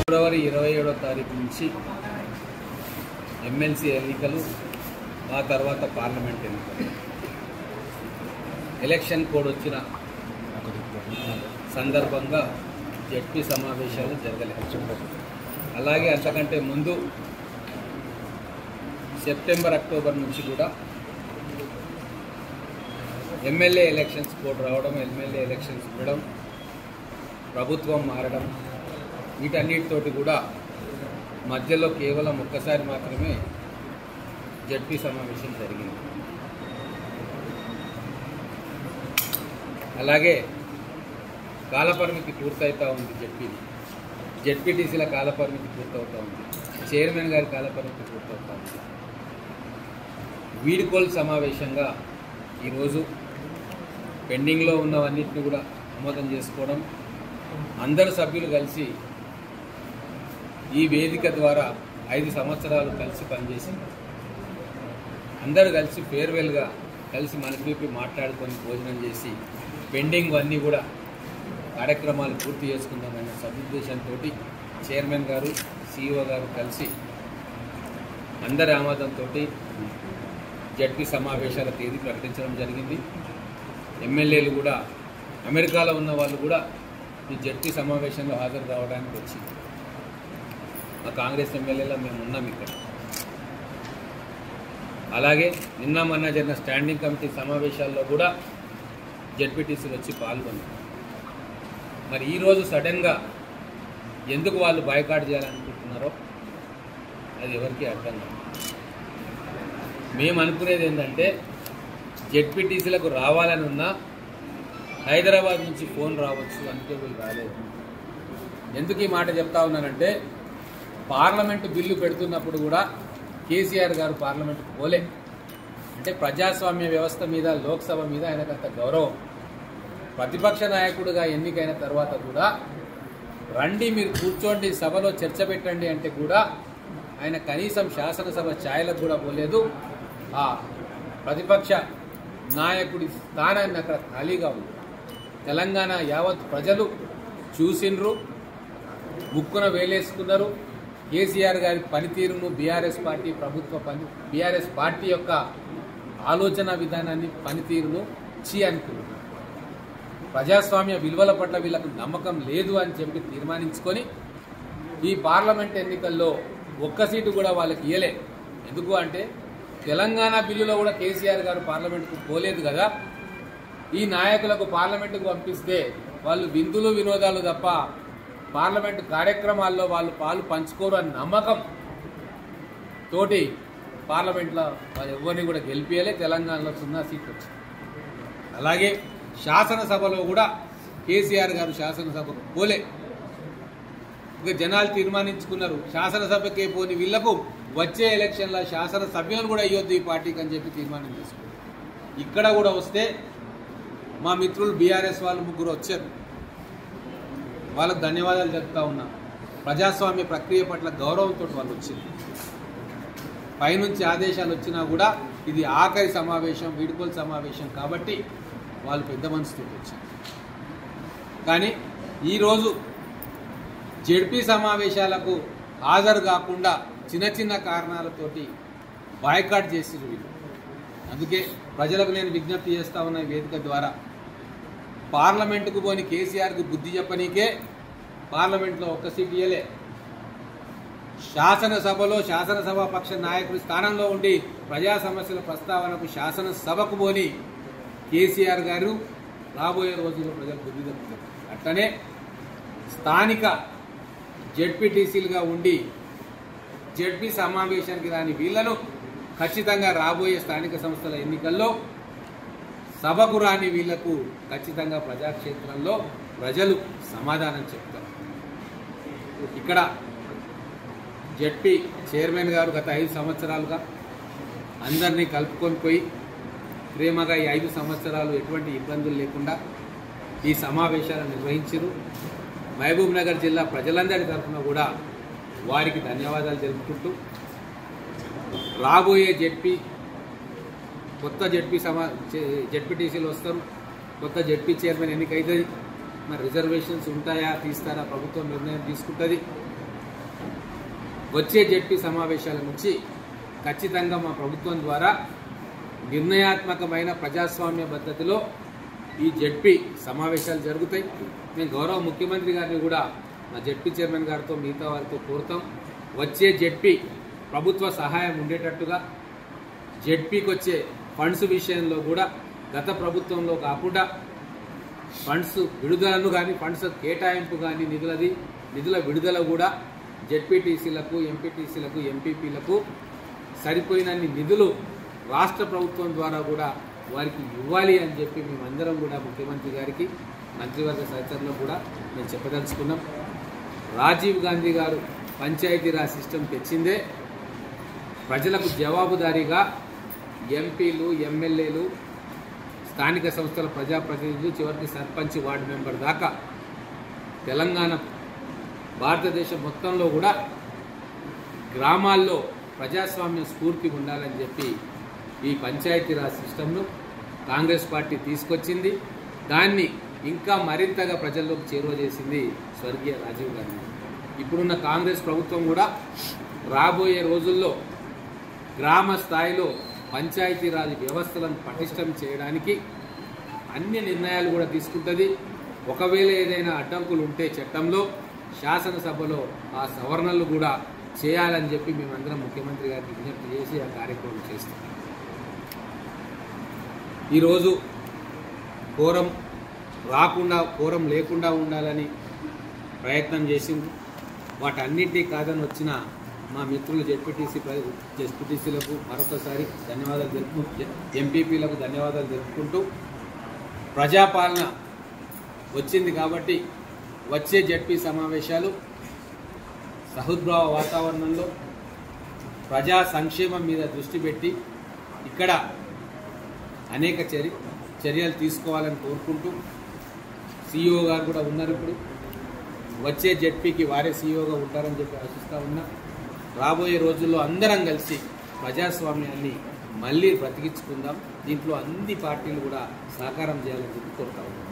ఫిబ్రవరి 27వ తారీఖు నుంచి ఎమ్మెల్సీ ఎన్నికలు, ఆ తర్వాత పార్లమెంట్ ఎన్నికలు. ఎలక్షన్ కోడ్ వచ్చిన సందర్భంగా జడ్పీ సమావేశాలు జరగలేదు. అలాగే అంతకంటే ముందు సెప్టెంబర్, అక్టోబర్ నుంచి కూడా ఎమ్మెల్యే ఎలక్షన్స్ కోడ్ రావడం, ఎమ్మెల్యే ఎలక్షన్స్ ఉండడం, ప్రభుత్వం మారడం, వీటన్నిటితోటి కూడా మధ్యలో కేవలం ఒక్కసారి మాత్రమే జడ్పీ సమావేశం జరిగింది. అలాగే కాలపరిమితి పూర్తవుతూ ఉంది. జడ్పీటీసీల కాలపరిమితి పూర్తవుతూ ఉంది. చైర్మన్ గారి కాలపరిమితి పూర్తవుతూ ఉంది. వీడ్కోలు సమావేశంగా ఈరోజు పెండింగ్లో ఉన్నవన్నింటినీ కూడా ఆమోదం చేసుకోవడం, అందరు సభ్యులు కలిసి ఈ వేదిక ద్వారా 5 సంవత్సరాలు కలిసి పనిచేసి అందరూ కలిసి ఫేర్వెల్గా కలిసి మనసు మాట్లాడుకొని భోజనం చేసి పెండింగ్ అన్నీ కూడా కార్యక్రమాలు పూర్తి చేసుకుందామనే సదుద్దేశంతో చైర్మన్ గారు, CEO గారు కలిసి అందరి ఆమోదంతో జడ్పీ సమావేశాల తేదీ ప్రకటించడం జరిగింది. ఎమ్మెల్యేలు కూడా, అమెరికాలో ఉన్న వాళ్ళు కూడా ఈ జడ్పీ సమావేశంలో హాజరు కావడానికి వచ్చి, మా కాంగ్రెస్ ఎమ్మెల్యేలో మేము ఉన్నాం ఇక్కడ. అలాగే నిన్న మొన్న జరిగిన స్టాండింగ్ కమిటీ సమావేశాల్లో కూడా జడ్పీటీసీలు వచ్చి పాల్గొన్నారు. మరి ఈరోజు సడన్గా ఎందుకు వాళ్ళు బాయ్కాట్ చేయాలనుకుంటున్నారో అది ఎవరికి అర్థం కాదు. మేము అనుకునేది ఏంటంటే, జడ్పీటీసీలకు రావాలని ఉన్నా హైదరాబాద్ నుంచి ఫోన్ రావచ్చు, అందుకే వీళ్ళు రాలేదు. ఎందుకు ఈ మాట చెప్తా ఉన్నానంటే, పార్లమెంటు బిల్లు పెడుతున్నప్పుడు కూడా కేసీఆర్ గారు పార్లమెంటుకు పోలే. అంటే ప్రజాస్వామ్య వ్యవస్థ మీద, లోక్సభ మీద ఆయనకంత గౌరవం. ప్రతిపక్ష నాయకుడిగా ఎన్నికైన తర్వాత కూడా రండి, మీరు కూర్చోండి, సభలో చర్చ పెట్టండి అంటే కూడా ఆయన కనీసం శాసనసభ ఛాయలకు కూడా పోలేదు. ఆ ప్రతిపక్ష నాయకుడి స్థానాన్ని అక్కడ ఖాళీగా ఉంది. తెలంగాణ యావత్ ప్రజలు చూసిండ్రు, ముక్కున వేలేసుకున్నారు. కేసీఆర్ గారి పనితీరును, బీఆర్ఎస్ పార్టీ బీఆర్ఎస్ పార్టీ యొక్క ఆలోచన విధానాన్ని, పనితీరును అనుకున్నారు. ప్రజాస్వామ్య విలువల పట్ల వీళ్ళకు నమ్మకం లేదు అని చెప్పి తీర్మానించుకొని ఈ పార్లమెంట్ ఎన్నికల్లో ఒక్క సీటు కూడా వాళ్ళకి ఇయ్యలే. ఎందుకు అంటే, తెలంగాణ బిల్లులో కూడా కేసీఆర్ గారు పార్లమెంటుకు పోలేదు కదా. ఈ నాయకులకు పార్లమెంటుకు పంపిస్తే వాళ్ళు విందులు వినోదాలు తప్ప పార్లమెంటు కార్యక్రమాల్లో వాళ్ళు పాలు పంచుకోరు అని నమ్మకం తోటి పార్లమెంట్లో వాళ్ళు ఎవరిని కూడా గెలిపియలే. తెలంగాణలో 0 సీట్లు వచ్చింది. అలాగే శాసనసభలో కూడా కేసీఆర్ గారు శాసనసభకు పోలే. ఇక జనాలు తీర్మానించుకున్నారు, శాసనసభకే పోని వీళ్లకు వచ్చే ఎలక్షన్ల శాసనసభ్యులను కూడా ఇవ్వద్దు ఈ పార్టీకి అని చెప్పి తీర్మానం చేసుకున్నారు. ఇక్కడ కూడా వస్తే మా మిత్రులు బీఆర్ఎస్ వాళ్ళు 3 వచ్చారు. వాళ్ళకు ధన్యవాదాలు చెప్తా ఉన్నా. ప్రజాస్వామ్య ప్రక్రియ పట్ల గౌరవంతో వాళ్ళు వచ్చింది. పైనుంచి ఆదేశాలు వచ్చినా కూడా ఇది ఆఖరి సమావేశం, వీడ్కోలు సమావేశం కాబట్టి వాళ్ళు పెద్ద మనసుతో వచ్చారు. కానీ ఈరోజు జడ్పీ సమావేశాలకు హాజరు కాకుండా చిన్న కారణాలతోటి బాయ్కాట్ చేసిరు వీళ్ళు. అందుకే ప్రజలకు నేను విజ్ఞప్తి చేస్తా ఉన్న ఈ వేదిక ద్వారా, పార్లమెంటుకు పోని కేసీఆర్కి బుద్ధి చెప్పనీకే పార్లమెంట్లో ఒక్క సీటు ఇయ్యలే. శాసనసభలో శాసనసభాపక్ష నాయకుడి స్థానంలో ఉండి ప్రజా సమస్యల ప్రస్తావనకు శాసనసభకు పోని కేసీఆర్ గారు రాబోయే రోజుల్లో ప్రజలకు బుద్ధి చెప్తారు. అట్లనే స్థానిక జడ్పీటీసీలుగా ఉండి జడ్పీ సమావేశానికి రాని వీళ్లను ఖచ్చితంగా రాబోయే స్థానిక సంస్థల ఎన్నికల్లో సభకు రాని వీళ్లకు ఖచ్చితంగా ప్రజాక్షేత్రంలో ప్రజలు సమాధానం చెప్తారు. ఇక్కడ జడ్పీ చైర్మన్ గారు గత 5 సంవత్సరాలుగా అందరినీ కలుపుకొని పోయి ప్రేమగా ఈ 5 సంవత్సరాలు ఎటువంటి ఇబ్బందులు లేకుండా ఈ సమావేశాలను నిర్వహించారు. మహబూబ్ నగర్ జిల్లా ప్రజలందరి తరఫున కూడా వారికి ధన్యవాదాలు తెలుపుకుంటూ, రాబోయే కొత్త జడ్పీటీసీలు వస్తారు, కొత్త జడ్పీ చైర్మన్ ఎన్నికైతుంది. మరి రిజర్వేషన్స్ ఉంటాయా, తీస్తారా, ప్రభుత్వం నిర్ణయం తీసుకుంటుంది. వచ్చే జెడ్పీ సమావేశాల నుంచి ఖచ్చితంగా మా ప్రభుత్వం ద్వారా నిర్ణయాత్మకమైన ప్రజాస్వామ్య పద్ధతిలో ఈ జెడ్పీ సమావేశాలు జరుగుతాయి. నేను గౌరవ ముఖ్యమంత్రి గారిని కూడా మా జెడ్పీ చైర్మన్ గారితో మిగతా వారితో కోరుతాం. వచ్చే జెడ్పీ ప్రభుత్వ సహాయం ఉండేటట్టుగా, జెడ్పీకి వచ్చే ఫండ్స్ విషయంలో కూడా గత ప్రభుత్వంలో కాకుండా ఫండ్స్ విడుదలను కానీ ఫండ్స్ కేటాయింపు కానీ నిధుల విడుదల కూడా జెడ్పీటీసీలకు, ఎంపీటీసీలకు, ఎంపీపీలకు సరిపోయినన్ని నిధులు రాష్ట్ర ప్రభుత్వం ద్వారా కూడా వారికి ఇవ్వాలి అని చెప్పి మేమందరం కూడా ముఖ్యమంత్రి గారికి, మంత్రివర్గ సహచరులకు కూడా మేము చెప్పదలుచుకున్నాం. రాజీవ్ గాంధీ గారు పంచాయతీరాజ్ సిస్టమ్ తెచ్చిందే ప్రజలకు జవాబుదారీగా ఎంపీలు, ఎమ్మెల్యేలు, స్థానిక సంస్థల ప్రజాప్రతినిధులు, చివరికి సర్పంచ్, వార్డు మెంబర్ దాకా తెలంగాణ భారతదేశం మొత్తంలో కూడా గ్రామాల్లో ప్రజాస్వామ్య స్ఫూర్తి ఉండాలని చెప్పి ఈ పంచాయతీరాజ్ సిస్టమ్ను కాంగ్రెస్ పార్టీ తీసుకొచ్చింది. దాన్ని ఇంకా మరింతగా ప్రజల్లోకి చేరువ చేసింది స్వర్గీయ రాజీవ్ గాంధీ. ఇప్పుడున్న కాంగ్రెస్ ప్రభుత్వం కూడా రాబోయే రోజుల్లో గ్రామ స్థాయిలో పంచాయతీరాజ్ వ్యవస్థలను పటిష్టం చేయడానికి అన్ని నిర్ణయాలు కూడా తీసుకుంటుంది. ఒకవేళ ఏదైనా అడ్డంకులు ఉంటే చట్టంలో, శాసనసభలో ఆ సవరణలు కూడా చేయాలని చెప్పి మేమందరం ముఖ్యమంత్రి గారికి విజ్ఞప్తి చేసి ఆ కార్యక్రమం చేస్తాం. ఈరోజు కోరం లేకుండా ఉండాలని ప్రయత్నం చేసింది. వాటన్నింటినీ కాదని వచ్చిన మా మిత్రులు జెడ్పీటీసీలకు మరొకసారి ధన్యవాదాలు తెలుపుకుంటూ, ఎంపీపీలకు ధన్యవాదాలు తెలుపుకుంటూ, ప్రజాపాలన వచ్చింది కాబట్టి వచ్చే జెడ్పీ సమావేశాలు సహృద్భావ వాతావరణంలో ప్రజా సంక్షేమం మీద దృష్టి పెట్టి ఇక్కడ అనేక చర్యలు తీసుకోవాలని కోరుకుంటూ, సీఈఓ గారు కూడా ఉన్నారు. ఇప్పుడు వచ్చే జెడ్పీకి వారే సీఈఓగా ఉంటారని చెప్పి ఆశిస్తూ ఉన్నా. రాబోయే రోజుల్లో అందరం కలిసి ప్రజాస్వామ్యాన్ని మళ్ళీ బ్రతికించుకుందాం. దీంట్లో అన్ని పార్టీలు కూడా సహకారం చేయాలని చెప్పి కోరుతా ఉన్నాం.